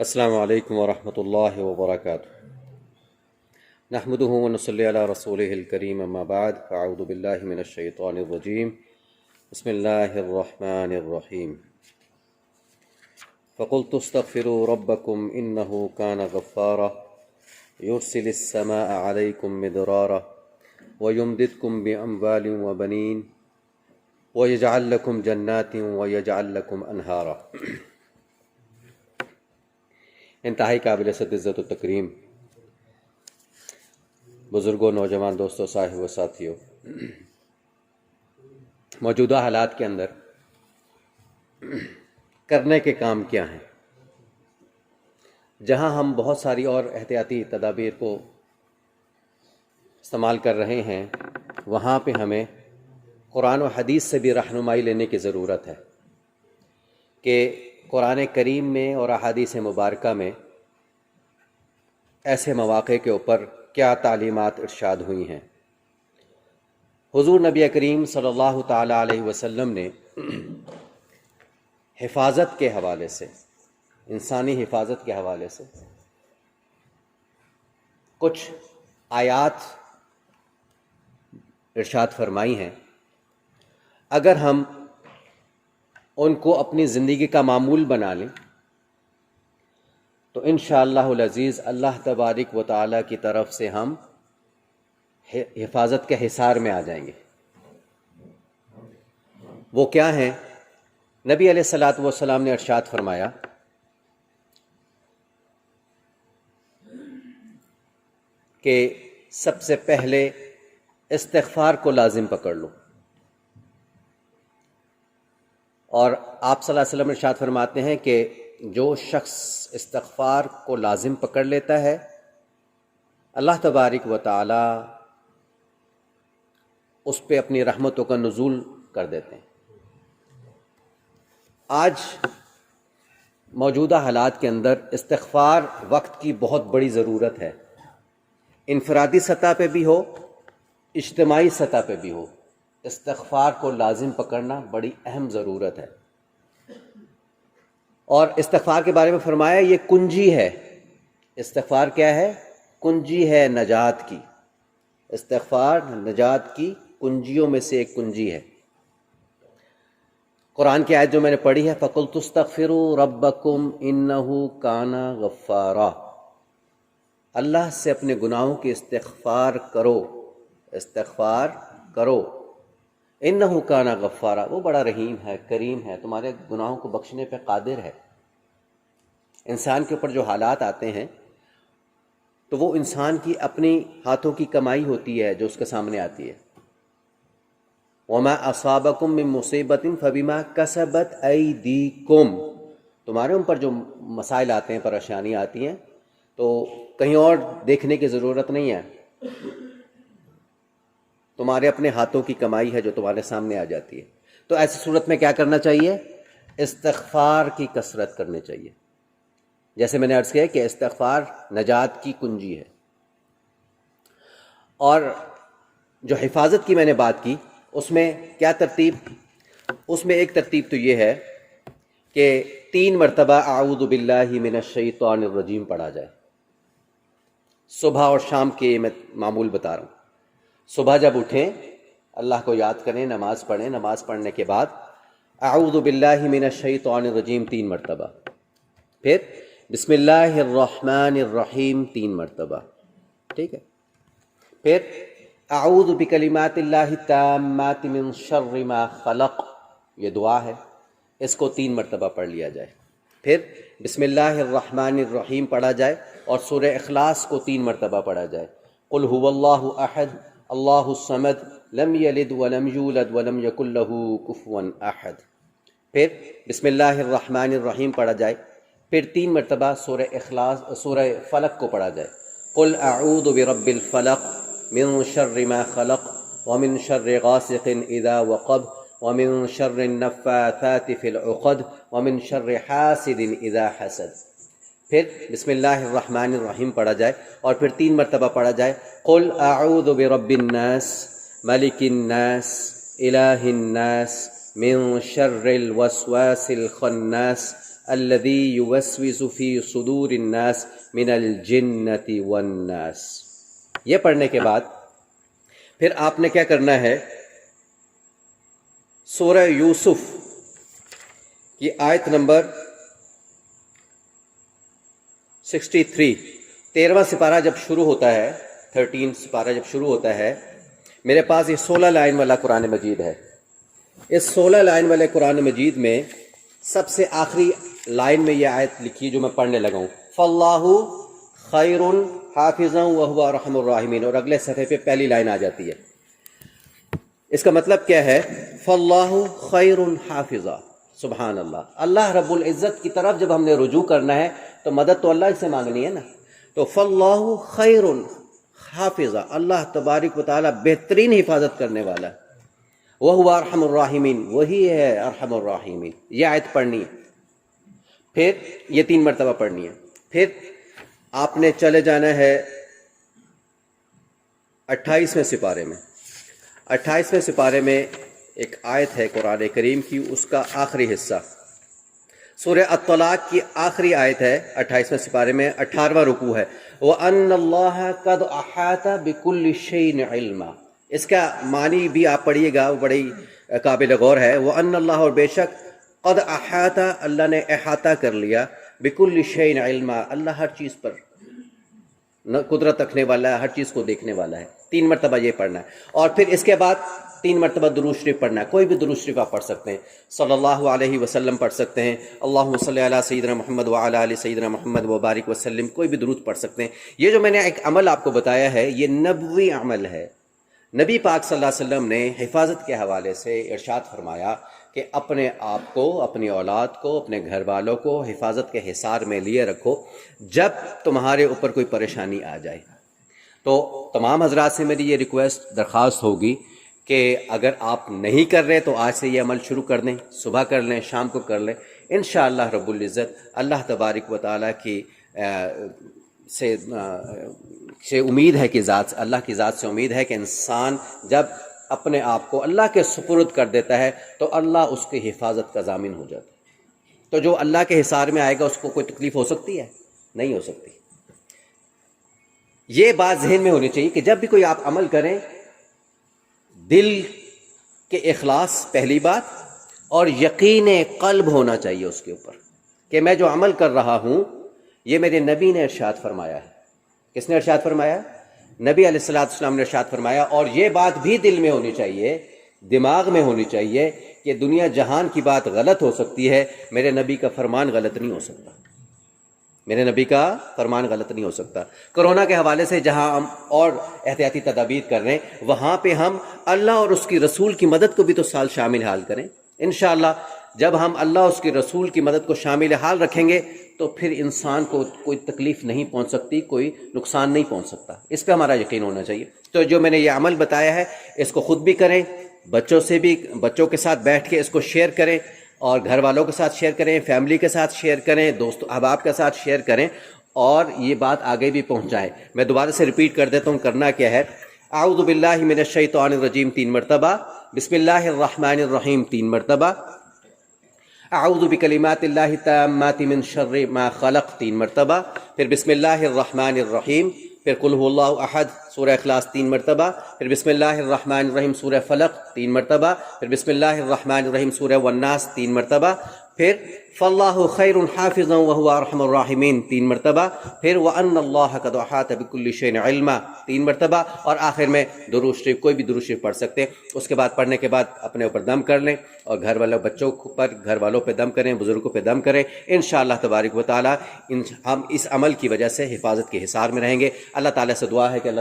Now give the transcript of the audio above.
السلام علیکم ورحمۃ اللہ وبرکاتہ۔ نحمده ونصلی علی رسولہ الکریم، اما بعد فاعوذ باللہ من الشیطان الرجیم، بسم اللہ الرحمن الرحیم۔ فقلت استغفروا ربکم انہ کان غفارا یرسل السماء علیکم مدرارا ویمددکم باموال وبنین ویجعل لکم جنات ویجعل لکم انہارا۔ انتہائی قابل صد عزت و تکریم بزرگوں، نوجوان دوستوں، صاحب و ساتھیوں، موجودہ حالات کے اندر کرنے کے کام کیا ہیں؟ جہاں ہم بہت ساری اور احتیاطی تدابیر کو استعمال کر رہے ہیں، وہاں پہ ہمیں قرآن و حدیث سے بھی رہنمائی لینے کی ضرورت ہے کہ قرآن کریم میں اور احادیث مبارکہ میں ایسے مواقع کے اوپر کیا تعلیمات ارشاد ہوئی ہیں۔ حضور نبی کریم صلی اللہ تعالی علیہ وسلم نے حفاظت کے حوالے سے، انسانی حفاظت کے حوالے سے کچھ آیات ارشاد فرمائی ہیں۔ اگر ہم ان کو اپنی زندگی کا معمول بنا لیں تو انشاءاللہ العزیز اللہ تبارک و تعالیٰ کی طرف سے ہم حفاظت کے حصار میں آ جائیں گے۔ وہ کیا ہیں؟ نبی علیہ الصلوۃ والسلام نے ارشاد فرمایا کہ سب سے پہلے استغفار کو لازم پکڑ لو، اور آپ صلی اللہ علیہ وسلم ارشاد فرماتے ہیں کہ جو شخص استغفار کو لازم پکڑ لیتا ہے، اللہ تبارک و تعالی اس پہ اپنی رحمتوں کا نزول کر دیتے ہیں۔ آج موجودہ حالات کے اندر استغفار وقت کی بہت بڑی ضرورت ہے، انفرادی سطح پہ بھی ہو، اجتماعی سطح پہ بھی ہو، استغفار کو لازم پکڑنا بڑی اہم ضرورت ہے۔ اور استغفار کے بارے میں فرمایا یہ کنجی ہے۔ استغفار کیا ہے؟ کنجی ہے نجات کی۔ استغفار نجات کی کنجیوں میں سے ایک کنجی ہے۔ قرآن کی آیت جو میں نے پڑھی ہے، فَقُلْتُ اسْتَغْفِرُوا رَبَّكُمْ إِنَّهُ كَانَ غَفَّارًا، اللہ سے اپنے گناہوں کی استغفار کرو، استغفار کرو، انہ کان غفارا، وہ بڑا رحیم ہے، کریم ہے، تمہارے گناہوں کو بخشنے پہ قادر ہے۔ انسان کے اوپر جو حالات آتے ہیں تو وہ انسان کی اپنی ہاتھوں کی کمائی ہوتی ہے جو اس کے سامنے آتی ہے۔ وما اصابکم من مصیبت فبما کسبت ایدیکم، تمہارے اوپر جو مسائل آتے ہیں، پریشانی آتی ہیں، تو کہیں اور دیکھنے کی ضرورت نہیں ہے، تمہارے اپنے ہاتھوں کی کمائی ہے جو تمہارے سامنے آ جاتی ہے۔ تو ایسی صورت میں کیا کرنا چاہیے؟ استغفار کی کثرت کرنی چاہیے۔ جیسے میں نے عرض کیا کہ استغفار نجات کی کنجی ہے۔ اور جو حفاظت کی میں نے بات کی، اس میں کیا ترتیب؟ اس میں ایک ترتیب تو یہ ہے کہ 3 مرتبہ اعوذ باللہ من الشیطان الرجیم پڑھا جائے۔ صبح اور شام کے میں معمول بتا رہا ہوں۔ صبح جب اٹھیں اللہ کو یاد کریں، نماز پڑھیں، نماز پڑھنے کے بعد اعوذ باللہ من الشیطان الرجیم 3 مرتبہ، پھر بسم اللہ الرحمن الرحیم 3 مرتبہ، ٹھیک ہے؟ پھر اعوذ بکلمات اللہ التامات من شر ما خلق، یہ دعا ہے، اس کو 3 مرتبہ پڑھ لیا جائے۔ پھر بسم اللہ الرحمن الرحیم پڑھا جائے اور سورہ اخلاص کو 3 مرتبہ پڑھا جائے۔ قل هو اللہ احد اللہ الصمد لم یلد ولم یولد ولم یکن لہ کفوا احد۔ پھر بسم اللہ الرحمن الرحیم پڑھا جائے، پھر 3 مرتبہ سورہ اخلاص، سورہ فلق کو پڑھا جائے۔ قل اعوذ برب الفلق من شر ما خلق ومن شر غاسق اذا وقب ومن شر النفاثات في العقد ومن شر حاسد اذا حسد۔ پھر بسم اللہ الرحمن الرحیم پڑھا جائے اور پھر 3 مرتبہ پڑھا جائے قل اعوذ برب الناس ملک الناس الہ الناس من شر الوسواس الخناس الذی یوسوس فی صدور الناس من الجنۃ والناس. یہ پڑھنے کے بعد پھر آپ نے کیا کرنا ہے، سورہ یوسف کی آیت نمبر 63، 13واں سپارہ جب شروع ہوتا ہے، 13 سپارہ جب شروع ہوتا ہے، میرے پاس یہ 16 لائن والا قرآن مجید ہے. اس 16 لائن والے قرآن مجید میں سب سے آخری لائن میں یہ آیت لکھی جو میں پڑھنے لگا ہوں، فاللہ خیر حافظا وہو ارحم الراحمین، اور اگلے صفحے پہ پہلی لائن آ جاتی ہے. اس کا مطلب کیا ہے؟ فاللہ خیر حافظا، سبحان اللہ. اللہ رب العزت کی طرف جب ہم نے رجوع کرنا ہے تو مدد تو اللہ سے مانگنی ہے نا. تو فاللہ خیر حافظا، اللہ تبارک و تعالی بہترین حفاظت کرنے والا ہے. وہو ارحم الراحمین، وہی ہے ارحم الراحمین. یہ آیت پڑھنی ہے، پھر یہ 3 مرتبہ پڑھنی ہے. پھر آپ نے چلے جانا ہے 28ویں سپارے میں. 28ویں سپارے میں ایک آیت ہے قرآن کریم کی، اس کا آخری حصہ سورہ الطلاق کی آخری آیت ہے 28ویں سپارے میں، 18واں رکوع ہے. وَأَنَّ اللَّهَ قَدْ أَحَاطَ بِكُلِّ شَيْءٍ عِلْمًا. اس کا معنی بھی آپ پڑھیے گا، وہ بڑی قابل غور ہے. وَأَنَّ اللَّهَ، اور بے شک، قد احاطہ، اللہ نے احاطہ کر لیا، بکل شیء علما، اللہ ہر چیز پر قدرت رکھنے والا ہے، ہر چیز کو دیکھنے والا ہے. 3 مرتبہ یہ پڑھنا ہے. اور پھر اس کے بعد 3 مرتبہ درود شریف پڑھنا ہے. کوئی بھی درود شریف آپ پڑھ سکتے ہیں، صلی اللہ علیہ وسلم پڑھ سکتے ہیں، اللہم صلی علی سیدنا محمد وعلی آل سیدنا محمد وبارک وسلم، کوئی بھی درود پڑھ سکتے ہیں. یہ جو میں نے ایک عمل آپ کو بتایا ہے، یہ نبوی عمل ہے. نبی پاک صلی اللہ علیہ وسلم نے حفاظت کے حوالے سے ارشاد فرمایا کہ اپنے آپ کو، اپنی اولاد کو، اپنے گھر والوں کو حفاظت کے حصار میں لیے رکھو جب تمہارے اوپر کوئی پریشانی آ جائے. تو تمام حضرات سے میری یہ ریکویسٹ، درخواست ہوگی کہ اگر آپ نہیں کر رہے تو آج سے یہ عمل شروع کر دیں. صبح کر لیں، شام کو کر لیں. انشاءاللہ رب العزت اللہ تبارک و تعالیٰ کی سے امید ہے کہ اللہ کی ذات سے امید ہے کہ انسان جب اپنے آپ کو اللہ کے سپرد کر دیتا ہے تو اللہ اس کی حفاظت کا ضامن ہو جاتا ہے. تو جو اللہ کے حصار میں آئے گا اس کو کوئی تکلیف ہو سکتی ہے؟ نہیں ہو سکتی. یہ بات ذہن میں ہونی چاہیے کہ جب بھی کوئی آپ عمل کریں، دل کے اخلاص پہلی بات، اور یقین قلب ہونا چاہیے اس کے اوپر کہ میں جو عمل کر رہا ہوں یہ میرے نبی نے ارشاد فرمایا ہے. کس نے ارشاد فرمایا؟ نبی علیہ السلام نے ارشاد فرمایا. اور یہ بات بھی دل میں ہونی چاہیے، دماغ میں ہونی چاہیے کہ دنیا جہان کی بات غلط ہو سکتی ہے، میرے نبی کا فرمان غلط نہیں ہو سکتا. میرے نبی کا فرمان غلط نہیں ہو سکتا. کرونا کے حوالے سے جہاں ہم اور احتیاطی تدابیر کر رہے ہیں، وہاں پہ ہم اللہ اور اس کی رسول کی مدد کو بھی تو شامل حال کریں. انشاءاللہ جب ہم اللہ اس کی رسول کی مدد کو شامل حال رکھیں گے تو پھر انسان کو کوئی تکلیف نہیں پہنچ سکتی، کوئی نقصان نہیں پہنچ سکتا. اس پہ ہمارا یقین ہونا چاہیے. تو جو میں نے یہ عمل بتایا ہے اس کو خود بھی کریں، بچوں کے ساتھ بیٹھ کے اس کو شیئر کریں، اور گھر والوں کے ساتھ شیئر کریں، فیملی کے ساتھ شیئر کریں، دوست احباب کے ساتھ شیئر کریں، اور یہ بات آگے بھی پہنچائیں. میں دوبارہ سے ریپیٹ کر دیتا ہوں کرنا کیا ہے. اعوذ باللہ من الشیطان الرجیم 3 مرتبہ، بسم اللہ الرحمن الرحیم 3 مرتبہ، اعوذ بکلمات اللہ التامات من شر ما خلق 3 مرتبہ، پھر بسم اللہ الرحمن الرحیم، پھر قل هو اللہ احد سورہ اخلاص 3 مرتبہ، پھر بسم اللہ الرحمن الرحیم سورہ فلق 3 مرتبہ، پھر بسم اللہ الرحمن الرحیم سورہ والناس 3 مرتبہ، پھر فاللہ خیر حافظا وہو ارحم الراحمین 3 مرتبہ، پھر وان اللہ قد احاط بکل شیء علما 3 مرتبہ، اور آخر میں درود شریف، کوئی بھی درود شریف پڑھ سکتے ہیں. اس کے بعد پڑھنے کے بعد اپنے اوپر دم کر لیں، اور گھر والوں پہ دم کریں، بزرگوں پہ دم کریں. انشاءاللہ تبارک و تعالی ہم اس عمل کی وجہ سے حفاظت کے حصار میں رہیں گے. اللہ تعالیٰ سے دعا ہے کہ اللہ